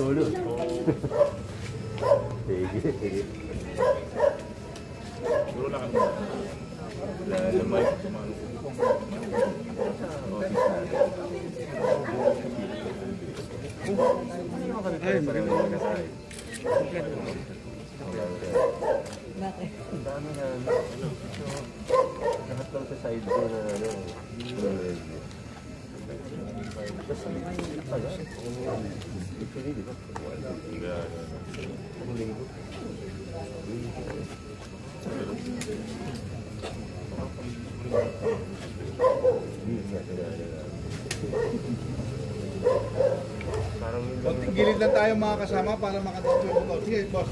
ulo. Sige, sige. Duro lang kami. Lamay. Ay, pareho naman kasay. Bakit? Ang dami na, lahat lang sa side ko na, tapos, tagal. Ito rin, di ba? Ang linggo. Konting gilid lang tayo mga kasama para makadito yung motor. Sige, boss.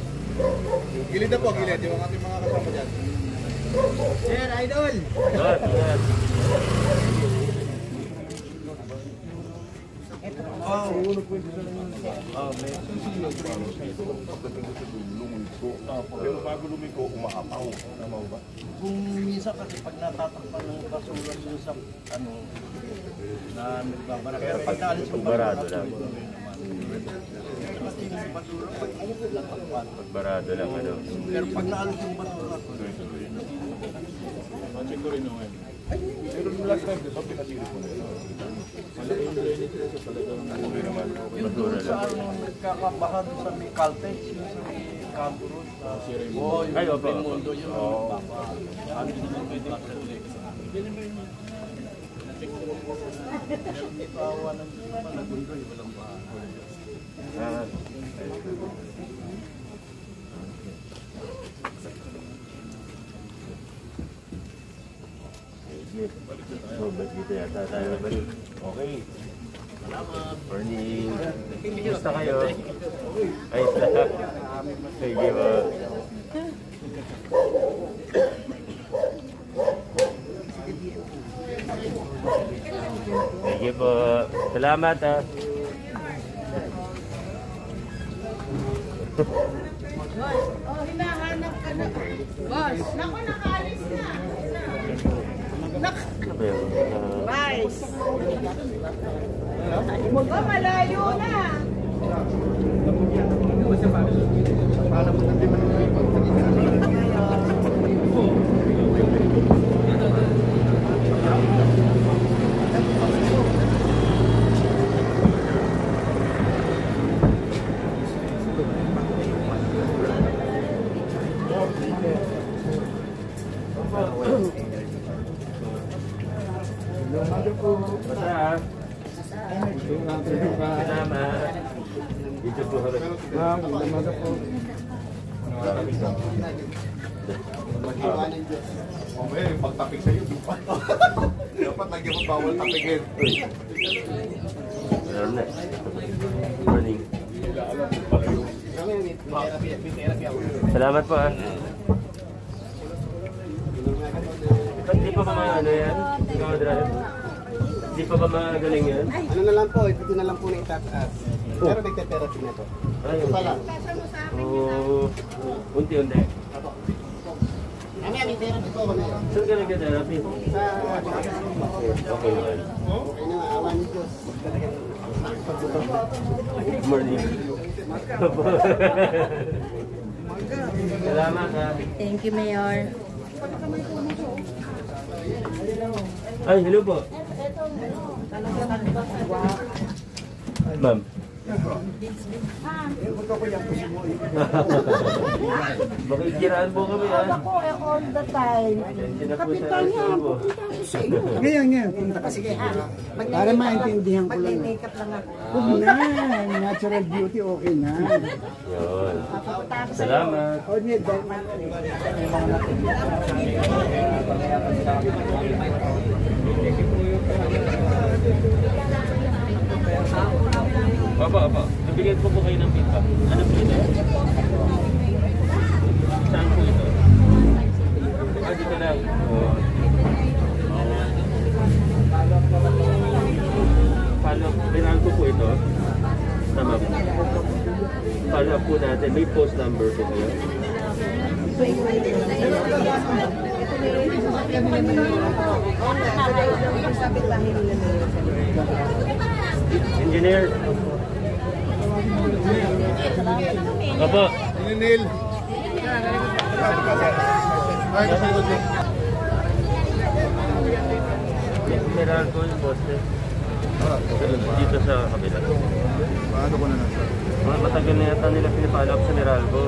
Gilid na po, gilid. Yung ating mga kasama dyan. Sir, idol! Good, good. Pero bago lumiko, umaapaw. Tama ba? Kung minsan kasi pag natatakpan ng basura dun sa ano na nagbabara. Pero pag naalis yung Barado lang. basura, pag natakpan. Barado lang, ano. Pero pag naalis yung basura, Check ko rin naman. Pero yung last time, so pinasili ko na yun. Malaki yung drainage ko sa talagang okay naman. yung doon sa ano nagkakabaha doon sa may Caltex, yung sa may Campo Road. Yung Ay, opo, Mundo yun. Baba. Ano din naman pwede makasalik. Awa ng Malagundo, yung walang baha. Ah, so, ba't dito yata tayo balik? Okay. Morning. Gusto kayo? Ayos na. Sige po. Sige po. Salamat ha. Oh, hinahanap ka na. Boss, naku, nakaalis na. Rice. Oh, malayo na. Basta. Salamat. Dito po harap. Magdamaga po. Mamaya yung pagtapik sa'yo, di ba? Dapat lagyan mo bawal tapikin. Meron na. Morning. Salamat po ha. Ba't di pa ba mga ano yan? Ikaw drive? Di pa ba magaling yan? Ano na lang po, ito na lang po na itataas. Pero nagte-therapy na to. Ay, Ito pa lang. oo. Unti-unti. Ano yan, i-therapy po ako na yun. Saan ka nagka-therapy? Sa Okay naman. okay na, awa ni Diyos. Good morning. Salamat ha. Thank you, Mayor. Ay, hello po. Ma'am. Makikiraan po kami ha. Ako, all the time. Kapitan niya, pupunta ako sa iyo. Ngayon, punta ka. Sige, para maintindihan ko lang. Mag-makeup lang ako. Huwag na, natural beauty, okay na. Yun. Salamat. O, need, dahil man. Apa. Nabigyan po kayo ng feedback. Ano po ito? Saan po ito? Ah, dito lang. Follow up. Pinanto po ito. Tama po. Follow up po natin. May post number po kayo. Engineer. Opo. Ninil. Ay, kasi ito. Meralco yung poste. Dito sa kabila. Paano ko na nasa? Matagal na yata nila pinapalo up sa Meralco.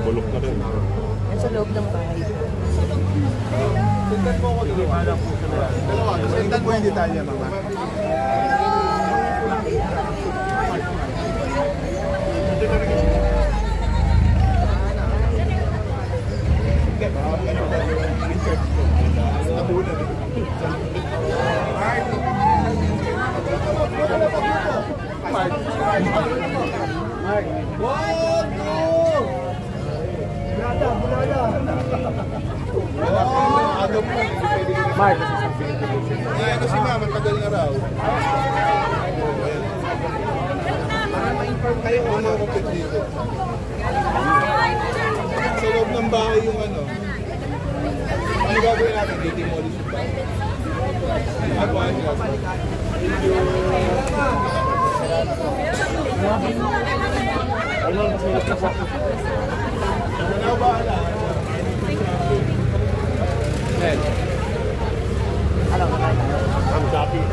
Bulok na rin. Yan sa loob ng bahay. Sundan mo ako dito. Pinapalo up po sa Meralco. Dalawa, sundan mo yung detalye, mama. Mark. Ano si mama, tagal na raw. Para ma-inform kayo kung ano kapit dito. Sa loob ng bahay yung ano. Ano gagawin natin? Demolish yung bahay. Ano ang gagawin? Ano ba? Ang dating.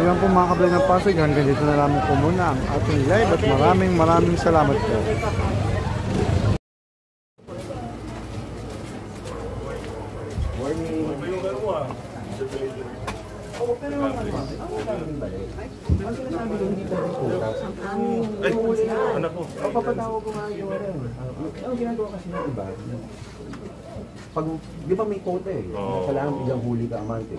Ayan po mga kablay ng Pasig, hanggang dito na lamang po muna ang ating live at maraming salamat po. Ay, anak ko. Papatawag ko nga yung ang ginagawa kasi ng iba. Pag, di ba may quota eh? Kailangan ilang huli ka amante.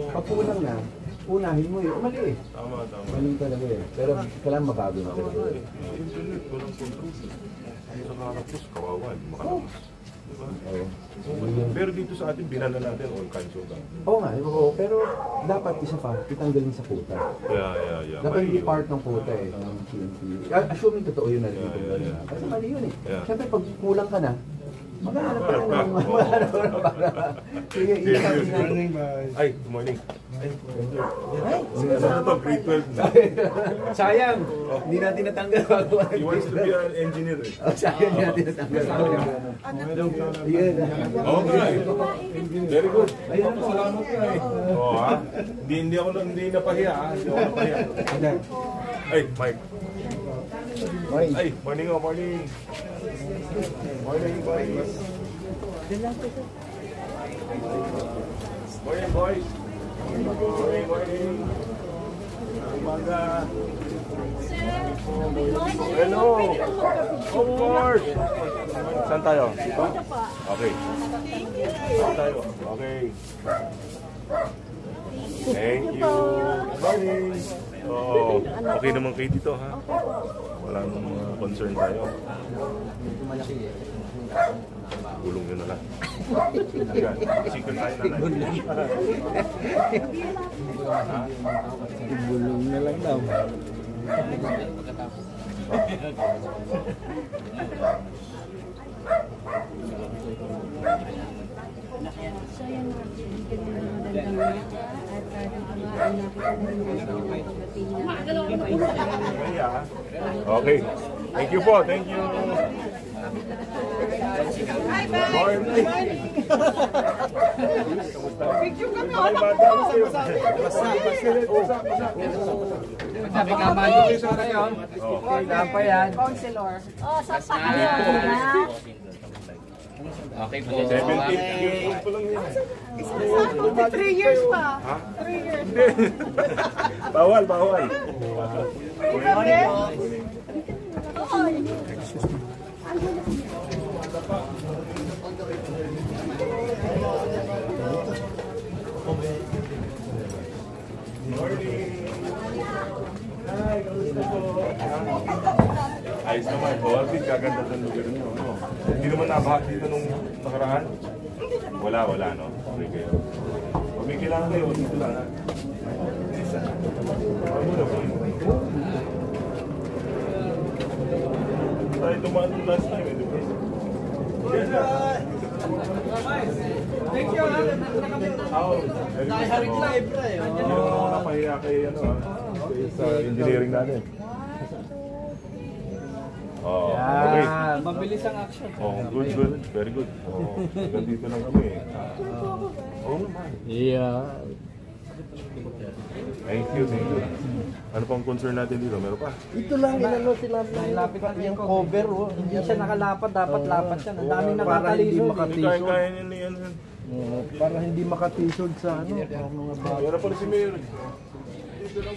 Pag kulang na, unahin mo eh. Mali eh. Tama. Mali talaga eh. Pero kailangan mabago na talaga eh. Internet, walang control. Sa karapos, kawawa, hindi makalabas. Diba? Pero dito sa atin, binana natin all kinds of that. Oo nga, oo. Pero dapat isa pa, itanggalin sa quota. Yeah. Dapat hindi part ng quota eh. Ng PNP. Assuming totoo yun na dito. Kasi mali yun eh. Siyempre pag kulang ka na, maghanap ka na ng para. Sige, Serious. Ay, good morning. Ay, ano to? Grade 12 na. sayang, hindi natin natanggal. He wants to be an engineer eh. Sayang, hindi natin natanggal. Okay. Very good. Ayun po, salamat po eh. Oo ha. Hindi napahiya ha. Hindi ako napahiya. Ay, Mike. Ay, morning. Morning, boys. Morning, boys. Morning. Umaga. Hello. Of course. Saan tayo? Dito? Okay. Saan tayo? Okay. Thank you. Morning. Oh, okay naman kayo dito ha? Walang concern tayo. Gulong nyo na lang. Sikon tayo nanay. Gulong na lang daw. So yan nga, bigyan mo ng magandang mata at ang Okay. Thank you po. Thank you. Picture kami. Sabi ka man yung isa na yun. Kailangan pa yan. Counselor. Oh, sa paayon. Okay po. 17 years old pa lang yan. 3 years pa. 3 years. Bawal. Ayos naman, Dolphin, kaganda ng lugar niyo. No? Hindi naman nabahat dito nung nakaraan? Wala, no? Okay kayo. Pag may kailangan kayo, dito lang, ha? Isa. Ano na po? Tayo tumaan yung last time, di ba? Thank you, ha? Nakiharing live na eh. Hindi naman ako napahiya kay, sa engineering natin. Oh, okay. Mabilis ang action. Oh, good. Very good. Oh, dito lang kami. Oo naman. Yeah. Thank you. Ano pang concern natin dito? Meron pa? Ito lang, sinapit yung cover. Oh. Hindi siya nakalapat, dapat lapat siya. Ang daming nakatalisod. Hindi kaya niya ni ano. Para hindi makatisod sa ano. Meron pala si Mayor. Dito lang.